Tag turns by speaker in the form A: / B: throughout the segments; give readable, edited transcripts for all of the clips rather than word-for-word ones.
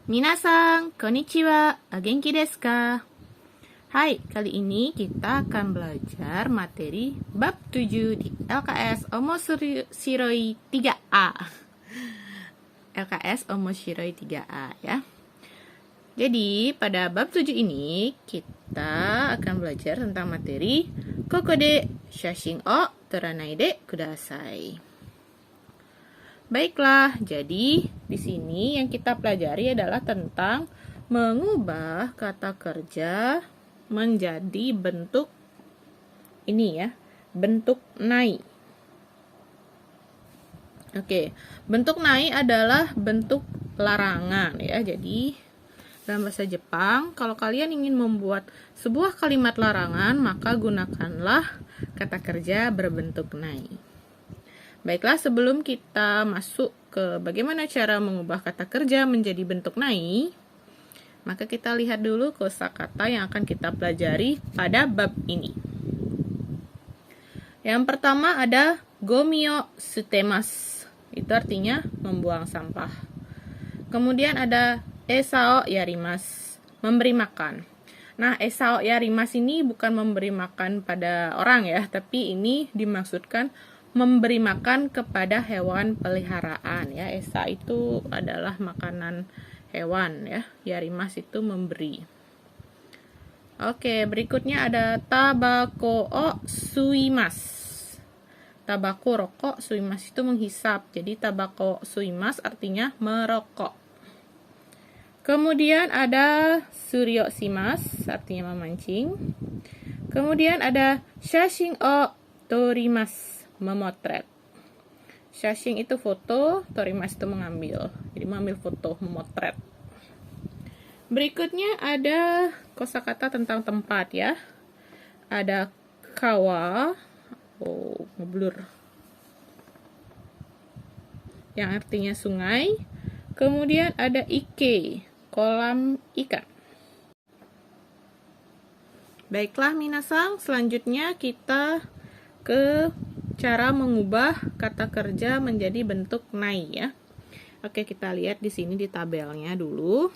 A: Minasan, konnichiwa, genki desu ka? Hai, kali ini kita akan belajar materi bab 7 di LKS Omoshiroi 3A. LKS Omoshiroi 3A ya. Jadi, pada bab 7 ini kita akan belajar tentang materi Koko de shashin o toranai de kudasai. Baiklah, jadi di sini yang kita pelajari adalah tentang mengubah kata kerja menjadi bentuk ini ya, bentuk nai. Oke, bentuk nai adalah bentuk larangan ya. Jadi dalam bahasa Jepang, kalau kalian ingin membuat sebuah kalimat larangan, maka gunakanlah kata kerja berbentuk nai. Baiklah, sebelum kita masuk ke bagaimana cara mengubah kata kerja menjadi bentuk nai, maka kita lihat dulu kosakata yang akan kita pelajari pada bab ini. Yang pertama ada gomi o sutemasu. Itu artinya membuang sampah. Kemudian ada esa o yarimasu, memberi makan. Nah, esa o yarimasu ini bukan memberi makan pada orang ya, tapi ini dimaksudkan memberi makan kepada hewan peliharaan ya. Esa itu adalah makanan hewan ya. Yarimasu itu memberi. Oke, berikutnya ada tabako o suimasu. Tabako rokok, suimasu itu menghisap. Jadi tabako suimasu artinya merokok. Kemudian ada suryo shimasu artinya memancing. Kemudian ada shashin o torimasu, memotret. Shashin itu foto, torimasu itu mengambil. Jadi mengambil foto, memotret. Berikutnya ada kosakata tentang tempat ya. Ada kawa, ngeblur, yang artinya sungai. Kemudian ada ike, kolam ikan. Baiklah minasan, selanjutnya kita ke cara mengubah kata kerja menjadi bentuk nai ya. Oke, kita lihat di sini di tabelnya dulu.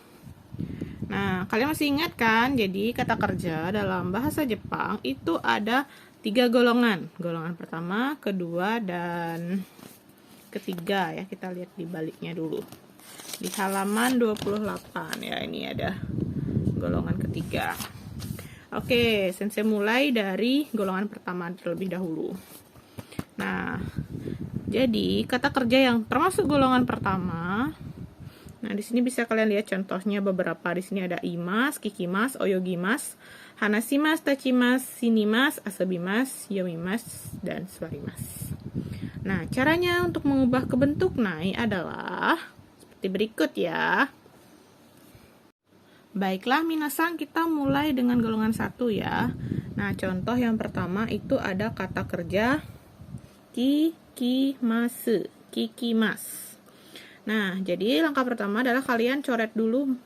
A: Nah, kalian masih ingat kan? Jadi kata kerja dalam bahasa Jepang itu ada 3 golongan. Golongan pertama, kedua, dan ketiga ya. Kita lihat di baliknya dulu. Di halaman 28 ya, ini ada golongan ketiga. Oke, sensei mulai dari golongan pertama terlebih dahulu. Nah, jadi kata kerja yang termasuk golongan pertama. Nah, di sini bisa kalian lihat contohnya beberapa. Di sini ada imas, kikimas, oyogimas, hanashimas, tachimas, shinimas, asobimas, yomimas, dan suarimas. Nah, caranya untuk mengubah ke bentuk nai adalah seperti berikut ya. Baiklah minasan, kita mulai dengan golongan 1 ya. Nah, contoh yang pertama itu ada kata kerja kikimasu, kikimas. Nah, jadi langkah pertama adalah kalian coret dulu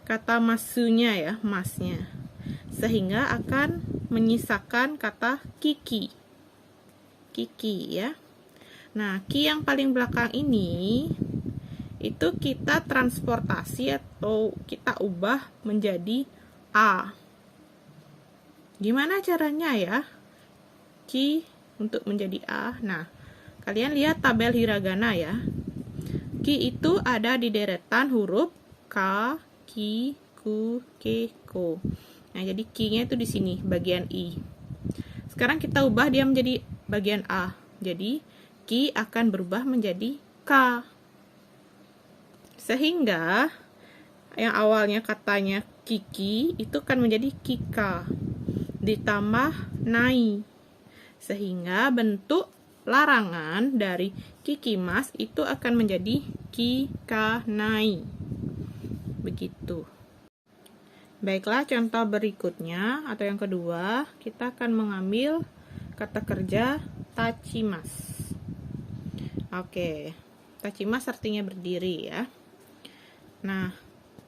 A: kata masunya ya, masnya. Sehingga akan menyisakan kata kiki. Kiki ya. Nah, ki yang paling belakang ini itu kita transportasi atau kita ubah menjadi a. Gimana caranya ya? Ki untuk menjadi a. Nah, kalian lihat tabel hiragana ya. Ki itu ada di deretan huruf ka, ki, ku, ke, ko. Nah, jadi ki-nya itu di sini, bagian i. Sekarang kita ubah dia menjadi bagian a. Jadi, ki akan berubah menjadi ka. Sehingga yang awalnya katanya kiki itu kan menjadi kika. Ditambah nai. Sehingga bentuk larangan dari kikimas itu akan menjadi kikanai. Begitu. Baiklah, contoh berikutnya atau yang kedua, kita akan mengambil kata kerja tachimas. Oke, tachimas artinya berdiri ya. Nah,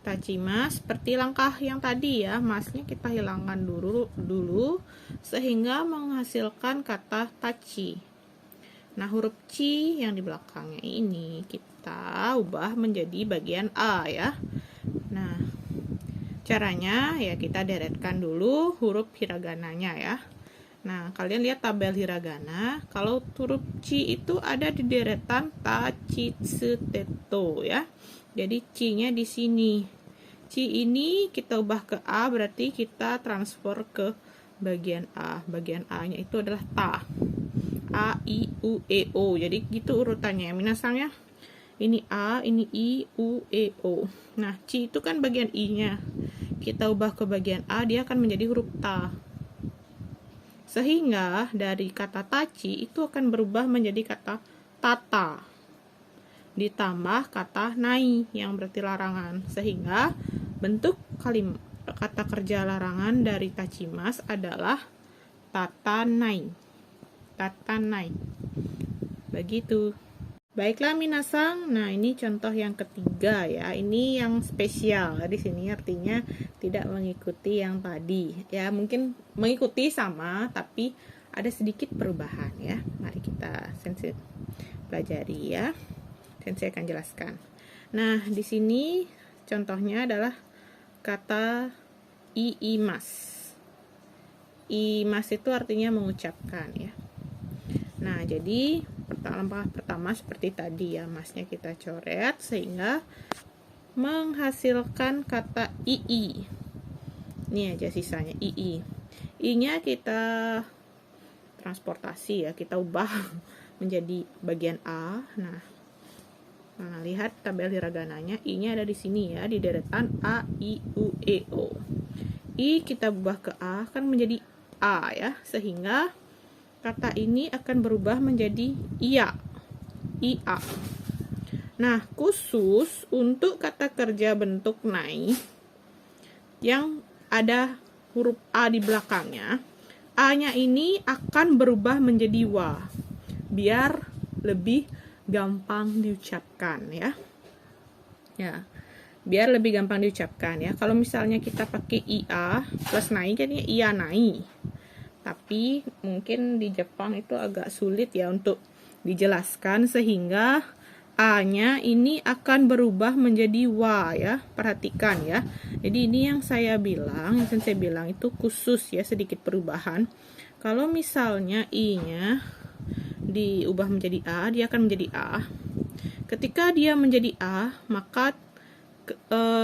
A: tachimas seperti langkah yang tadi ya, masnya kita hilangkan dulu sehingga menghasilkan kata tachi. Nah, huruf ci yang di belakangnya ini kita ubah menjadi bagian a ya. Caranya ya kita deretkan dulu huruf hiragananya ya. Nah, kalian lihat tabel hiragana, kalau huruf ci itu ada di deretan ta, ci, tsu, teto ya. Jadi ci-nya di sini. Ci ini kita ubah ke a, berarti kita transfer ke bagian a. Bagian a-nya itu adalah ta. A, I, U, E, O. Jadi gitu urutannya. Minasang ya. Ini A, ini I, U, E, O. Nah, ci itu kan bagian I-nya. Kita ubah ke bagian A, dia akan menjadi huruf ta. Sehingga dari kata taci itu akan berubah menjadi kata tata. Ditambah kata nai yang berarti larangan. Sehingga bentuk kata kerja larangan dari tachimas adalah tatanai. Tatanai. Begitu. Baiklah minasang, nah ini contoh yang ketiga ya. Ini yang spesial. Di sini artinya tidak mengikuti yang tadi. Ya, mungkin mengikuti sama tapi ada sedikit perubahan ya. Mari kita sensei pelajari ya. Sensei akan jelaskan. Nah, di sini contohnya adalah kata iimas. Iimas itu artinya mengucapkan ya. Nah, jadi langkah pertama seperti tadi ya, masnya kita coret sehingga menghasilkan kata ii. Ini aja sisanya ii. I-nya kita transportasi ya, kita ubah menjadi bagian a. Nah, lihat tabel hiragananya, i-nya ada di sini ya, di deretan a, i, u, e, o. I kita ubah ke a kan menjadi a ya, sehingga kata ini akan berubah menjadi iya. Ia. Nah, khusus untuk kata kerja bentuk nai yang ada huruf a di belakangnya, a-nya ini akan berubah menjadi wa. Biar lebih gampang diucapkan ya. Ya. Biar lebih gampang diucapkan ya. Kalau misalnya kita pakai ia plus nai kan ya iya nai. Tapi mungkin di Jepang itu agak sulit ya untuk dijelaskan sehingga a-nya ini akan berubah menjadi wa ya. Perhatikan ya. Jadi ini yang saya bilang, yang saya bilang itu khusus ya, sedikit perubahan. Kalau misalnya i-nya diubah menjadi a, dia akan menjadi a. Ketika dia menjadi a, maka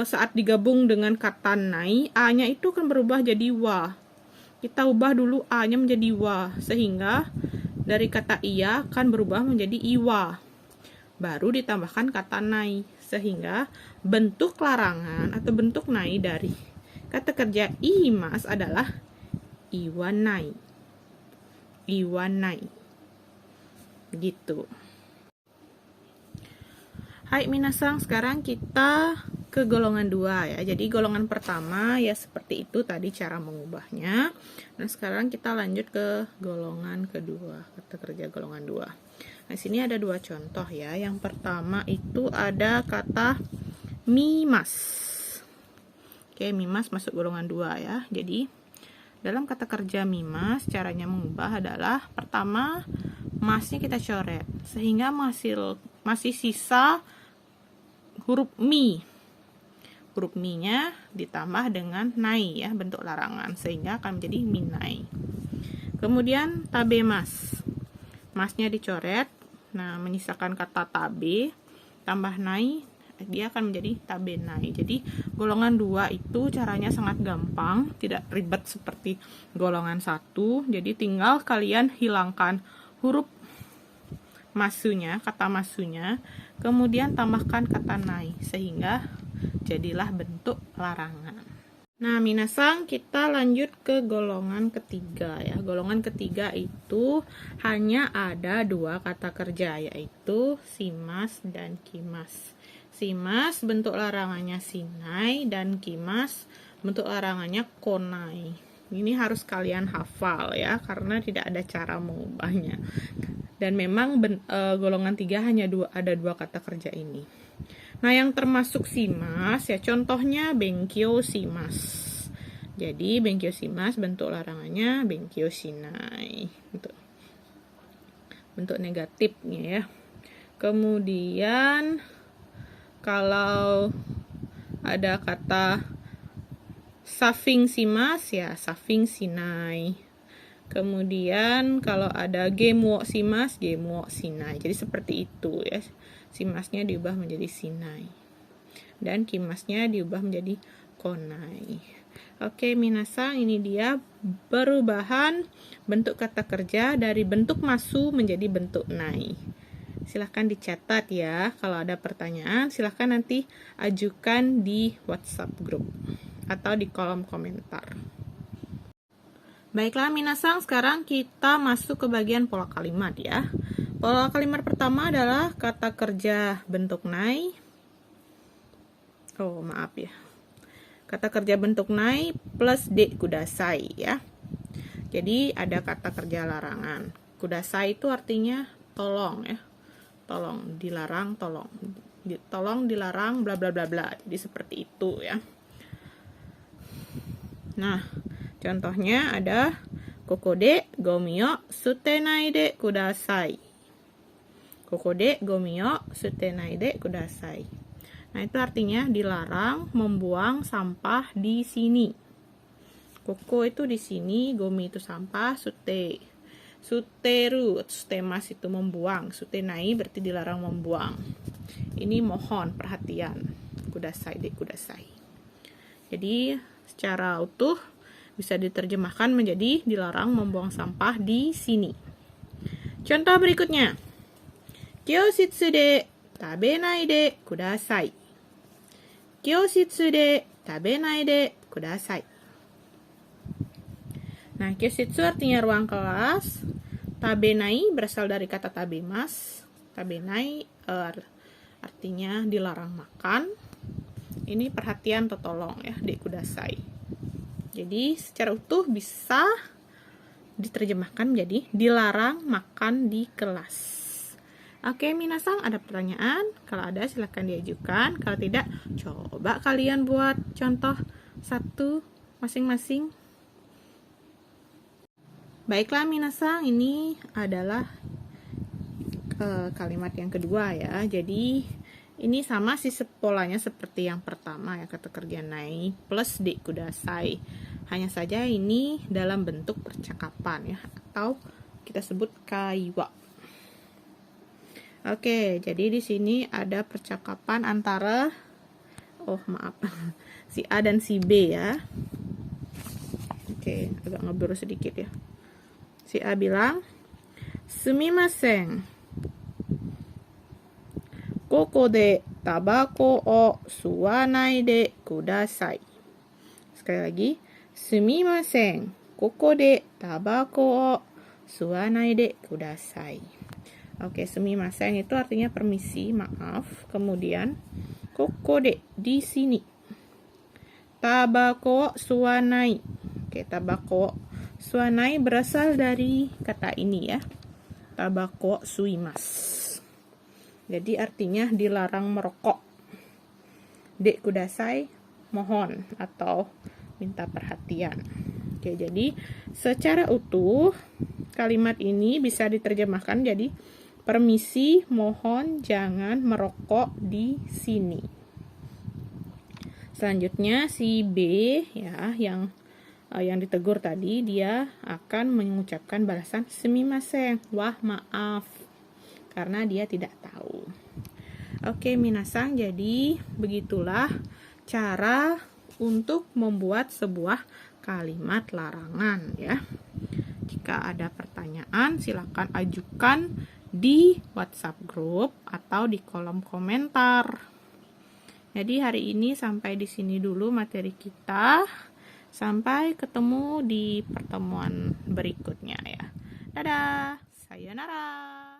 A: saat digabung dengan kata nai, a-nya itu akan berubah jadi wa. Kita ubah dulu a-nya menjadi wa, sehingga dari kata iya akan berubah menjadi iwa. Baru ditambahkan kata nai, sehingga bentuk larangan atau bentuk nai dari kata kerja ihimas adalah iwanai. Iwanai. Begitu. Hai minasang, sekarang kita ke golongan 2 ya. Jadi golongan pertama ya seperti itu tadi cara mengubahnya. Nah, sekarang kita lanjut ke golongan kedua, kata kerja golongan 2. Nah, sini ada 2 contoh ya. Yang pertama itu ada kata mimas. Oke, mimas masuk golongan 2 ya. Jadi dalam kata kerja mimas, caranya mengubah adalah pertama masnya kita coret sehingga masih sisa huruf mi. Huruf mi-nya ditambah dengan nai ya, bentuk larangan, sehingga akan menjadi minai. Kemudian tabemas. Masnya dicoret, nah menyisakan kata tabe tambah nai, dia akan menjadi tabenai. Jadi golongan 2 itu caranya sangat gampang, tidak ribet seperti golongan 1. Jadi tinggal kalian hilangkan huruf masunya, kata masunya, kemudian tambahkan kata nai, sehingga jadilah bentuk larangan. Nah, minasang, kita lanjut ke golongan ketiga ya. Golongan ketiga itu hanya ada 2 kata kerja, yaitu simas dan kimas. Simas bentuk larangannya sinai dan kimas bentuk larangannya konai. Ini harus kalian hafal ya, karena tidak ada cara mengubahnya. Dan memang golongan 3 hanya ada 2 kata kerja ini. Nah, yang termasuk simas ya, contohnya benkyo simas. Jadi benkyo simas bentuk larangannya benkyo shinai. Bentuk negatifnya ya. Kemudian kalau ada kata Safing simas ya safing sinai. Kemudian kalau ada gemwo simas, gemwo sinai. Jadi seperti itu ya. Simasnya diubah menjadi sinai. Dan kimasnya diubah menjadi konai. Oke, minasang, ini dia perubahan bentuk kata kerja dari bentuk masu menjadi bentuk nai. Silahkan dicatat ya. Kalau ada pertanyaan, silahkan nanti ajukan di WhatsApp group atau di kolom komentar. Baiklah minasang, sekarang kita masuk ke bagian pola kalimat ya. Pola kalimat pertama adalah kata kerja bentuk nai. Oh, maaf ya. Kata kerja bentuk nai plus de kudasai ya. Jadi ada kata kerja larangan. Kudasai itu artinya tolong ya. Tolong, dilarang, tolong. Tolong, dilarang, bla bla bla bla. Jadi seperti itu ya. Nah, contohnya ada kokode gomi o sutenai de kudasai. Kokode gomi o sutenai de kudasai. Nah, itu artinya dilarang membuang sampah di sini. Koko itu di sini, gomi itu sampah, suteru, sutemas itu membuang, sutenai berarti dilarang membuang. Ini mohon perhatian. Kudasai de kudasai. Jadi, secara utuh bisa diterjemahkan menjadi dilarang membuang sampah di sini. Contoh berikutnya. Kyoshitsu de tabenai de kudasai. Kyoshitsu de tabenai de kudasai. Nah, kyoshitsu artinya ruang kelas. Tabenai berasal dari kata tabemas. Tabenai artinya dilarang makan. Ini perhatian atau tolong ya, de kudasai. Jadi secara utuh bisa diterjemahkan menjadi dilarang makan di kelas. Oke, minasang, ada pertanyaan? Kalau ada silahkan diajukan. Kalau tidak, coba kalian buat contoh satu masing-masing. Baiklah minasang, ini adalah kalimat yang kedua ya. Jadi ini sama sih polanya seperti yang pertama ya, kata kerja nai plus de kudasai. Hanya saja ini dalam bentuk percakapan ya, atau kita sebut kaiwa. Oke, jadi di sini ada percakapan antara si A dan si B ya. Oke, agak ngeblur sedikit ya. Si A bilang, "Sumimasen. Koko de tabako o suwanai de kudasai." Sekali lagi, "Sumimasen. Koko de tabako o suwanai de kudasai." Oke, sumimasen itu artinya permisi, maaf. Kemudian kokode di sini. Tabako suwanai. Oke, tabako suwanai berasal dari kata ini ya. Tabako suimas. Jadi artinya dilarang merokok. De kudasai, mohon atau minta perhatian. Oke, jadi secara utuh kalimat ini bisa diterjemahkan jadi permisi, mohon jangan merokok di sini. Selanjutnya si B ya yang ditegur tadi, dia akan mengucapkan balasan sumimasen, wah maaf, karena dia tidak tahu. Oke minasang, jadi begitulah cara untuk membuat sebuah kalimat larangan ya. Jika ada pertanyaan silakan ajukan di WhatsApp group atau di kolom komentar. Jadi hari ini sampai di sini dulu materi kita. Sampai ketemu di pertemuan berikutnya ya. Dadah, sayonara.